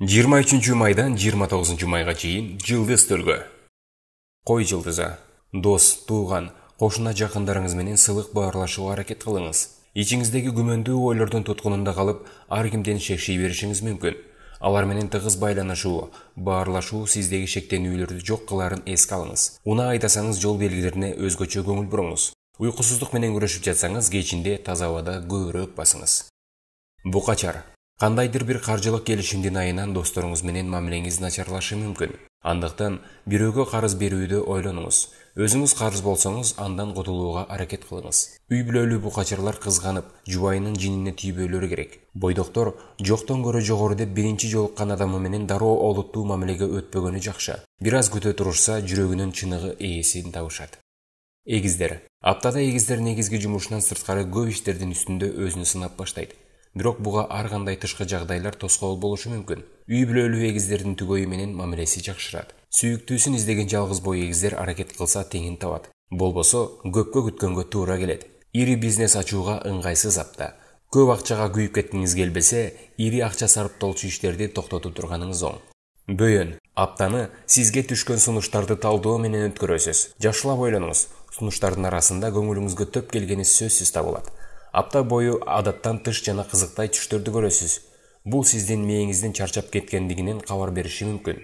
23 майдан 29 майга чейин жылдыз төлгө. Кой жылдыза, дос, тууган, кошуна жакындарыңыз менен сылык баарлашууга аракет кылыңыз. Ичиңиздеги күмөндүү ойлордун туткунунда калып, ар кимден шекшей беришиңиз мүмкүн. Алар менен тыгыз байланышуу, баарлашуу сиздеги шектенүүлөрдү жок кыларын эске алыңыз. Унаа айдасаңыз жол белгилерине өзгөчө көңүл буруңуз. Уйкусуздук менен күрөшүп жатсаңыз, кечинде таза абада көбүрөөк басыңыз. Букачар. Кандайдыр бир каржылык келишимдин айынан досторуңуз менен мамилеңиз начарлашы мүмкүн. Андыктан бирөөгө карыз берүүдө ойлонуңуз. Өзүңүз карыз болсоңуз, андан кутулууга аракет кылыңыз. Үй бүлөлүү букачарлар кызганып, жубайынын жинине тийбөөлөрү керек. Бойдоктор жоктон көрө жогору деп биринчи жолуккан адамы менен дароо олуттуу мамилеге өтпөгөнү жакшы. Бир аз күтө турушса, жүрөгүнүн чыныгы ээсин табышат. Эгиздер. Аптада эгиздер негизги жумушунан сырткары көп иштердин үстүндө өзүн сынап баштайт. Бирок буга ар кандай тышкы жагдайлар тоскоол болушу мүмкүн. Үй бүлөлүү эгиздердин түгөйү менен мамилеси жакшырат. Сүйүктүүсүн издеген жалгыз бой эгиздер аракет кылса теңин табат. Болбосо көпкө күткөнгө туура келет. Ири бизнес ачууга ыңгайсыз апта. Көп акчага күйүп кеткиңиз келбесе, ири акча сарптоолчу иштерди токтотуп турганыңыз оң. Бөйөн. Аптаны сизге түшкөн сунуштарды талдоо менен өткөрөсүз. Жакшылап ойлонуңуз. Сунуштардын арасында көңүлүңүзгө төп келгени сөзсүз табылат. Апта бою адаттан тыш жана кызыктай түштөрдү көрөсүз. Бул сиздин мээңиздин чарчап кеткендигинен кабар бериши мүмкүн.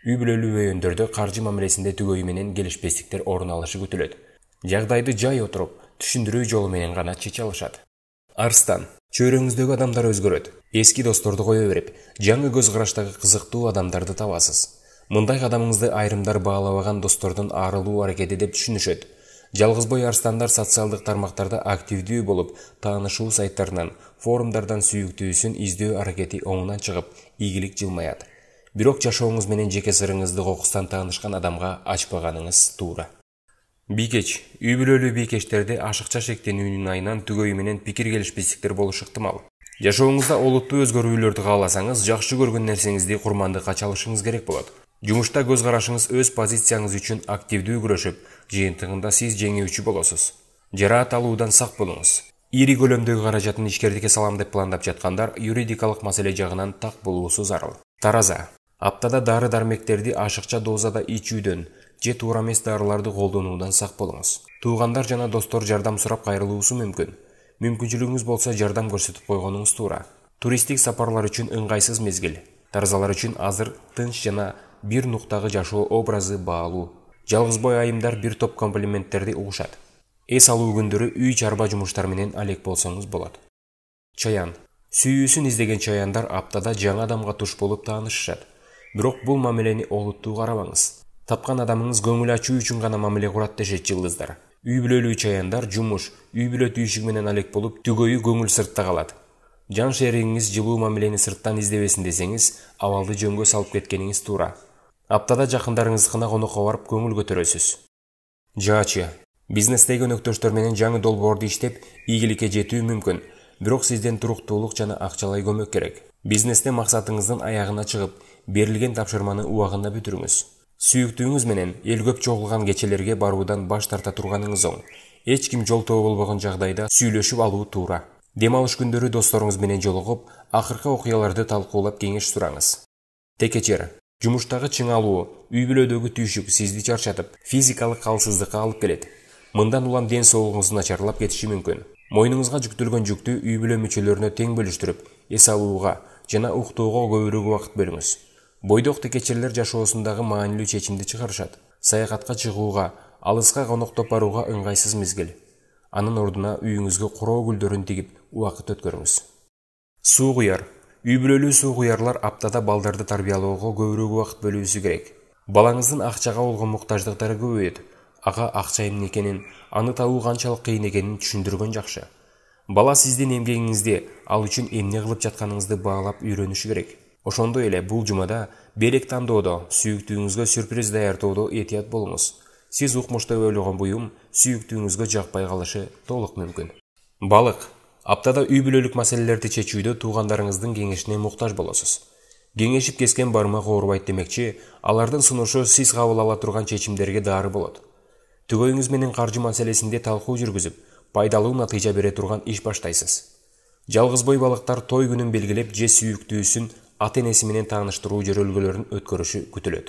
Үй бүлөлүү бөйөндөрдө каржы мамилесинде түгөйү менен келишпестиктер орун алышы күтүлөт. Жагдайды жай отуруп, түшүндүрүү жолу менен гана чече алышат. Арстан. Чөйрөңүздөгү адамдар өзгөрөт. Эски досторду кое берип, жаңы көз караштагы кызыктуу адамдарды табасыз. Мындай кадамыңызды айрымдар баалабаган достордун арылуу аракети деп түшүнүшөт. Жалгызбой арстандар социалдык тармактарда активдүү болуп, таанышуу сайттарынан, форумдардан сүйүктүүсүн издөө аракети оңунан чыгып, ийгилик жылмаят. Бирок жашооңуз менен жеке сырыңызды кокустан таанышкан адамга ачпаганыңыз туура. Бийкеч. Үй бүлөлүү бийкечтерде ашыкча шектенүүнүн айынан түгөйү менен пикир келишпестиктер болушу ыктымал. Жашооңузда олуттуу өзгөрүүлөрдү кааласаңыз, жакшы көргөн нерсеңизди курмандыкка чалышыңыз керек болот. Жумушта көз карашыңыз өз позицияңыз үчүн активдүү күрөшүп, жыйынтыгында сиз жеңүүчү болосуз. Жараат алуудан сак болуңуз. Ири көлөмдөгү каражатын ишкердикке салам деп пландап жаткандар юридикалык маселе жагынан так болуусу зарыл. Тараза. Аптада дары-дармектерди ашыкча дозада ичүүдөн же туура эмес дарыларды колдонуудан сак болуңуз. Туугандар жана достор жардам сурап кайрылуусу мүмкүн. Мүмкүнчүлүгүңүз болсо жардам көрсөтүп койгонуңуз туура. Туристтик сапарлар үчүн ыңгайсыз мезгил. Таразалар үчүн азыр тынч жана бир нуктагы жашоо образы баалуу. Жалгызбой айымдар бир топ комплименттерди угушат. Эс алуу күндөрү үй чарба жумуштар менен алек болсоңуз болот. Чаян. Сүйүүсүн издеген чаяндар аптада жаңы адамга туш болуп таанышышат. Бирок бул мамилени олуттуу карабаңыз. Тапкан адамыңыз көңүл ачуу үчүн гана мамиле курат дешет жылдыздар. Үй бүлөлүү чаяндар жумуш, үй бүлө түйшүк менен алек болуп, түгөйү көңүл сыртта калат. Жан шериңиз жылуу мамилени сырттан издебесин десеңиз, абалды жөнгө салып кеткениңиз туура. Аптада жакындарыңыздыкына конокко барып көңүл көтөрөсүз. Жаачы. Бизнестеги өнөктөштөр менен жаңы долбоорду иштеп, ийгиликке жетүү мүмкүн. Бирок сизден туруктуулук жана акчалай көмөк керек. Бизнесте максатыңыздын аягына чыгып, берилген тапшырманы убагында бүтүрүңүз. Сүйүктүүңүз менен эл көп чогулган кечелерге баруудан баш тарта турганыңыз оң. Эч ким жолтоо болбогон жагдайда сүйлөшүп алуу туура. Дем алыш күндөрү досторуңуз менен жолугуп, акыркы окуяларды талкуулап кеңеш сураңыз. Текечер. Жумуштагы чыңалуу, үй бүлөдөгү түйшүк сизди чарчатып, физикалык калсыздыкка алып келет. Мындан улам ден соолугуңуз начарлап кетиши мүмкүн. Мойнуңузга жүктөлгөн жүктү үй бүлө мүчөлөрүнө тең бөлүштүрүп, эс алууга жана уктоого көбүрөөк убакыт бөлүңүз. Бойдок текечерлер жашоосундагы маанилүү чечимди чыгарышат. Саякатка чыгууга, алыска коноктоп барууга ыңгайсыз мезгил. Анын ордуна үйүңүзгө куроо гүлдөрүн тигип убакыт өткөрүңүз. Суу куяр. Үй бүлөлүү суу куярлар аптада балдарды тарбиялоого көбүрөөк убакыт бөлүүсү керек. Балаңыздын акчага болгон муктаждыктары көбөйөт. Ага акча эмне экенин, аны табуу канчалык кыйын экенин түшүндүргөн жакшы. Бала сиздин эмгегиңизди, ал үчүн эмне кылып жатканыңызды баалап үйрөнүшү керек. Ошондой эле бул жумада белек тандоодо, сүйүктүүңүзгө сюрприз даярдоодо этият болуңуз. Сиз укмуштап ойлогон буюм сүйүктүүңүзгө жакпай калышы толук мүмкүн. Балык. Аптада үй бүлөлүк маселелерди чечүүдө туугандарыңыздын кеңешине муктаж болосуз. Кеңешип кескен бармак оорубайт демекчи, алардын сунушу сиз кабыл ала турган чечимдерге дары болот. Түгөйүңүз менен каржы маселесинде талкуу жүргүзүп, пайдалуу натыйжа бере турган иш баштайсыз. Жалгызбой балыктар той күнүн белгилеп же сүйүктүүсүн ата-энеси менен тааныштыруу жөрөлгөлөрүн өткөрүшү күтүлөт.